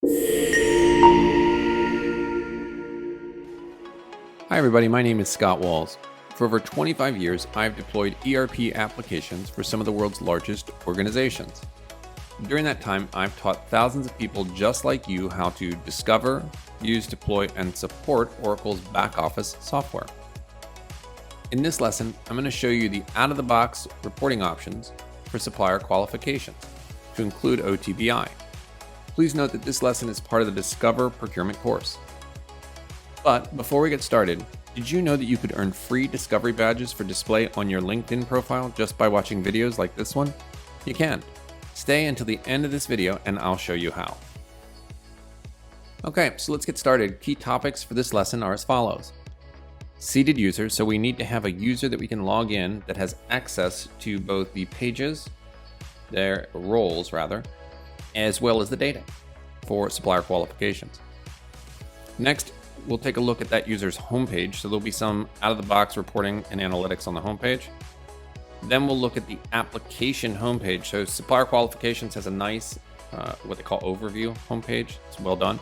Hi everybody, my name is Scott Walls. For over 25 years, I've deployed ERP applications for some of the world's largest organizations. During that time, I've taught thousands of people just like you how to discover, use, deploy, and support Oracle's back office software. In this lesson, I'm going to show you the out-of-the-box reporting options for supplier qualifications, to include OTBI. Please note that this lesson is part of the Discover Procurement course. But before we get started, did you know that you could earn free discovery badges for display on your LinkedIn profile just by watching videos like this one? You can. Stay until the end of this video and I'll show you how. Okay, so let's get started. Key topics for this lesson are as follows. Seated user, so we need to have a user that we can log in that has access to both the pages, their roles rather, as well as the data for supplier qualifications. Next, we'll take a look at that user's homepage. So there'll be some out-of-the-box reporting and analytics on the homepage. Then we'll look at the application homepage. So supplier qualifications has a nice, what they call overview homepage. It's well done.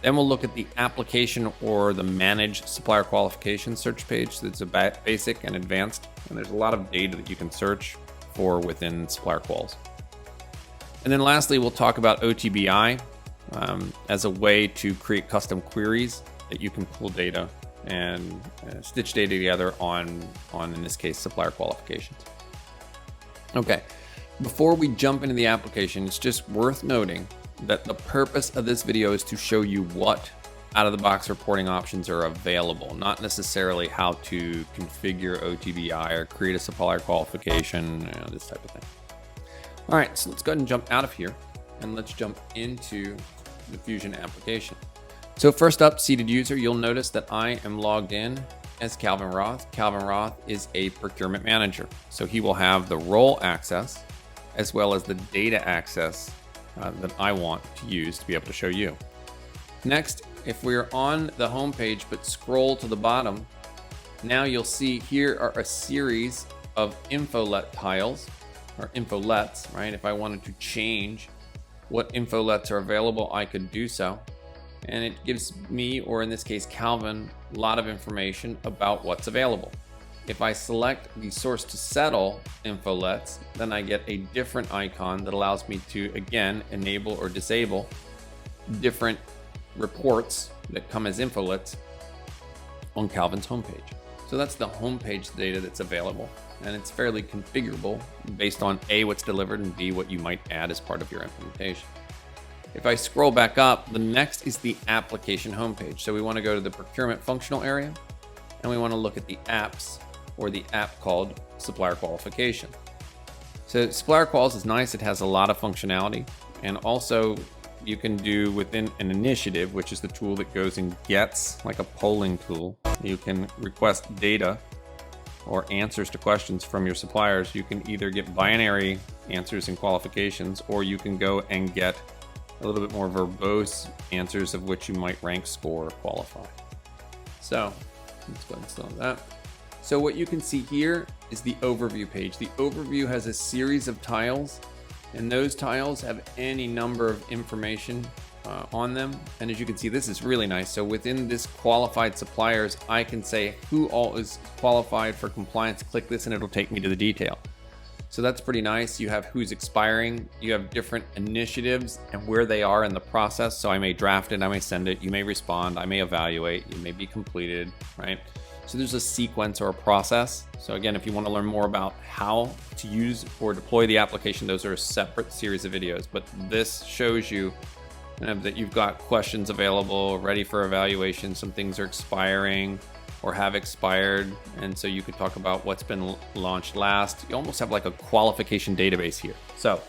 Then we'll look at the application or the managed supplier qualification search page. That's a basic and advanced, and there's a lot of data that you can search for within supplier quals. And then lastly, we'll talk about OTBI. As a way to create custom queries that you can pull data and stitch data together on, in this case, supplier qualifications. Okay, before we jump into the application, it's just worth noting that the purpose of this video is to show you what out-of-the-box reporting options are available, not necessarily how to configure OTBI or create a supplier qualification, this type of thing. All right, so let's go ahead and jump out of here and let's jump into the Fusion application. So first up, seated user, you'll notice that I am logged in as Calvin Roth. Calvin Roth is a procurement manager. So he will have the role access as well as the data access that I want to use to be able to show you. Next, if we're on the home page but scroll to the bottom, now you'll see here are a series of infolet tiles or infolets, right? If I wanted to change what infolets are available, I could do so. And it gives me, or in this case, Calvin, a lot of information about what's available. If I select the source to settle infolets, then I get a different icon that allows me to, again, enable or disable different reports that come as infolets on Calvin's homepage. So that's the homepage data that's available. And it's fairly configurable based on A, what's delivered, and B, what you might add as part of your implementation. If I scroll back up, the next is the application homepage. So we want to go to the procurement functional area, and we want to look at the apps or the app called supplier qualification. So supplier quals is nice. It has a lot of functionality, and also you can do within an initiative, which is the tool that goes and gets, like a polling tool. You can request data or answers to questions from your suppliers. You can either get binary answers and qualifications, or you can go and get a little bit more verbose answers of which you might rank, score, or qualify. So let's go ahead and select that. So what you can see here is the overview page. The overview has a series of tiles, and those tiles have any number of information on them. And as you can see, this is really nice. So within this qualified suppliers, I can say who all is qualified for compliance. Click this and it'll take me to the detail. So that's pretty nice. You have who's expiring. You have different initiatives and where they are in the process. So I may draft it, I may send it, you may respond, I may evaluate, it may be completed, right? So there's a sequence or a process. So again, if you want to learn more about how to use or deploy the application, those are a separate series of videos. But this shows you that you've got questions available, ready for evaluation. Some things are expiring or have expired, and so you could talk about what's been launched last. You almost have like a qualification database here. So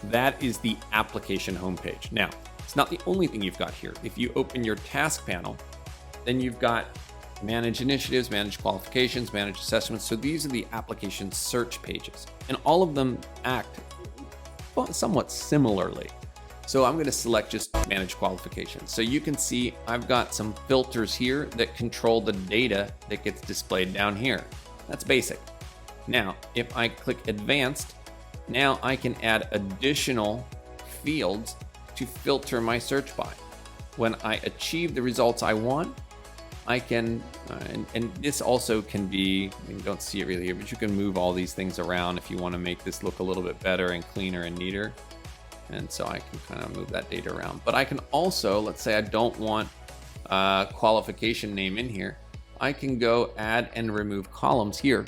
that is the application homepage. Now, it's not the only thing you've got here. If you open your task panel, then you've got manage initiatives, manage qualifications, manage assessments. So these are the application search pages, and all of them act somewhat similarly. So I'm going to select just manage qualifications. So you can see I've got some filters here that control the data that gets displayed down here. That's basic. Now, if I click advanced, now I can add additional fields to filter my search by. When I achieve the results I want, I can, and this also can be, you don't see it really here, but you can move all these things around if you want to make this look a little bit better and cleaner and neater. And so I can kind of move that data around. But I can also, let's say I don't want qualification name in here. I can go add and remove columns here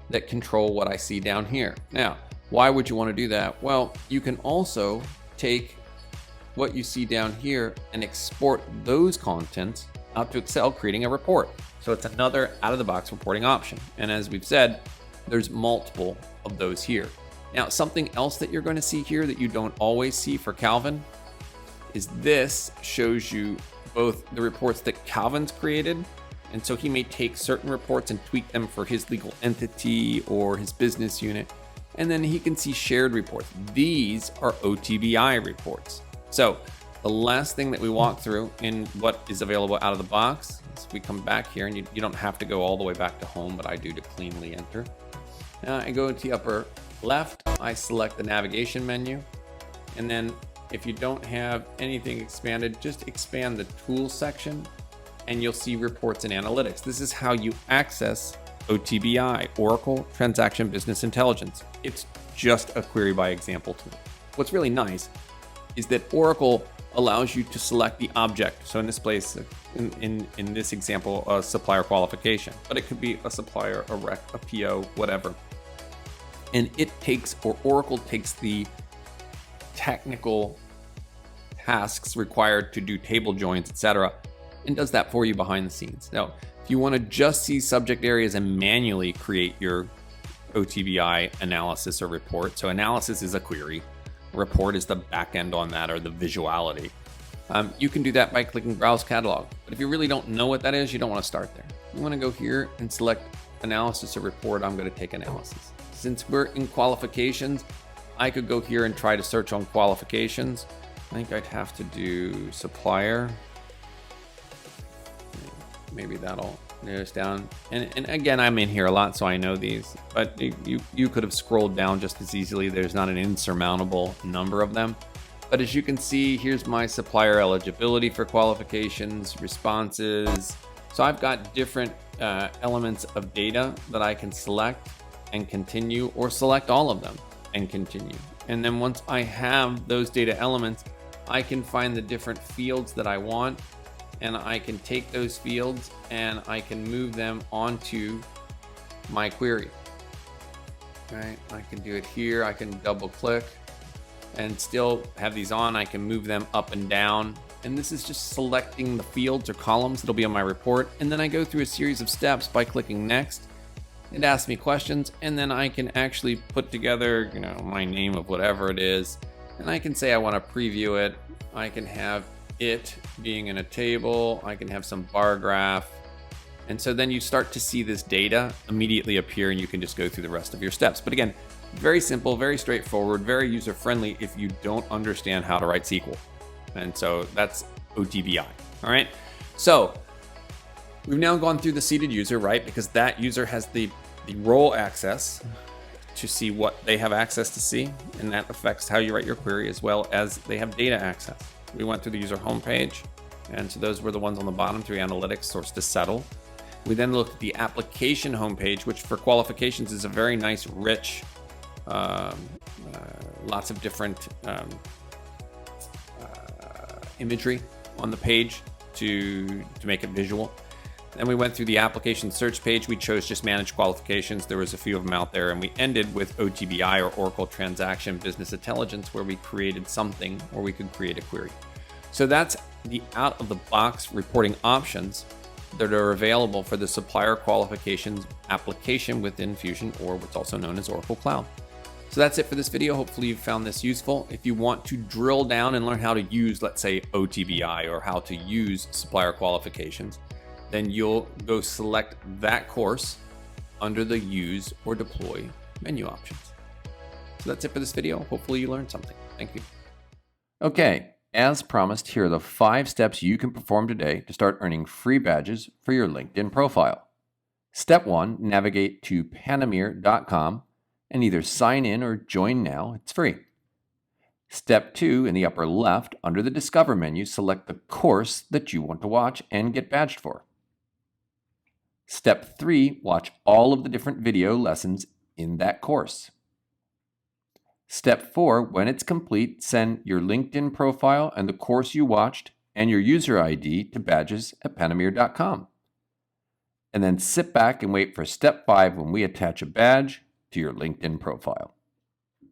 that control what I see down here. Now, why would you want to do that? Well, you can also take what you see down here and export those contents out to Excel, creating a report. So it's another out-of-the-box reporting option. And as we've said, there's multiple of those here. Now, something else that you're going to see here that you don't always see for Calvin is this shows you both the reports that Calvin's created. And so he may take certain reports and tweak them for his legal entity or his business unit. And then he can see shared reports. These are OTBI reports. So the last thing that we walk through in what is available out of the box is we come back here, and you don't have to go all the way back to home, but I do to cleanly enter. Now I go to the upper left, I select the navigation menu, and then if you don't have anything expanded, just expand the tools section and you'll see reports and analytics. This is how you access OTBI, Oracle Transaction Business Intelligence. It's just a query by example tool. What's really nice is that Oracle allows you to select the object. So in this place, in this example, a supplier qualification, but it could be a supplier, a rec, a PO, whatever. And it takes, or Oracle takes the technical tasks required to do table joins, etc., and does that for you behind the scenes. Now, if you want to just see subject areas and manually create your OTBI analysis or report, so analysis is a query, report is the back end on that, or the visuality. You can do that by clicking Browse Catalog. But if you really don't know what that is, you don't want to start there. You want to go here and select Analysis or Report. I'm going to take Analysis. Since we're in qualifications, I could go here and try to search on qualifications. I think I'd have to do supplier. Maybe that'll narrow us down. And again, I'm in here a lot, so I know these. But you could have scrolled down just as easily. There's not an insurmountable number of them. But as you can see, here's my supplier eligibility for qualifications, responses. So I've got different elements of data that I can select and continue, or select all of them and continue. And then once I have those data elements, I can find the different fields that I want, and I can take those fields and I can move them onto my query. Right? I can do it here. I can double click and still have these on. I can move them up and down. And this is just selecting the fields or columns that'll be on my report. And then I go through a series of steps by clicking next. It asks me questions, and then I can actually put together, my name of whatever it is. And I can say I want to preview it. I can have it being in a table. I can have some bar graph. And so then you start to see this data immediately appear, and you can just go through the rest of your steps. But again, very simple, very straightforward, very user-friendly if you don't understand how to write SQL. And so that's OTBI. All right. So we've now gone through the seated user, right? Because that user has the role access to see what they have access to see, and that affects how you write your query, as well as they have data access. We went through the user homepage, and so those were the ones on the bottom, through analytics, source to settle. We then looked at the application homepage, which for qualifications is a very nice, rich, lots of different imagery on the page to make it visual. Then we went through the application search page. We chose just manage qualifications. There was a few of them out there, and we ended with OTBI, or Oracle Transaction Business Intelligence, where we created something, or we could create a query. So that's the out-of-the-box reporting options that are available for the supplier qualifications application within Fusion, or what's also known as Oracle Cloud. So that's it for this video. Hopefully you found this useful. If you want to drill down and learn how to use, let's say, OTBI, or how to use supplier qualifications, then you'll go select that course under the Use or Deploy menu options. So that's it for this video. Hopefully you learned something. Thank you. Okay, as promised, here are the 5 steps you can perform today to start earning free badges for your LinkedIn profile. Step 1, navigate to Payoneer.com and either sign in or join now. It's free. Step 2, in the upper left, under the Discover menu, select the course that you want to watch and get badged for. Step 3, watch all of the different video lessons in that course. Step 4, when it's complete, send your LinkedIn profile and the course you watched and your user ID to badges@panomere.com. And then sit back and wait for Step 5 when we attach a badge to your LinkedIn profile.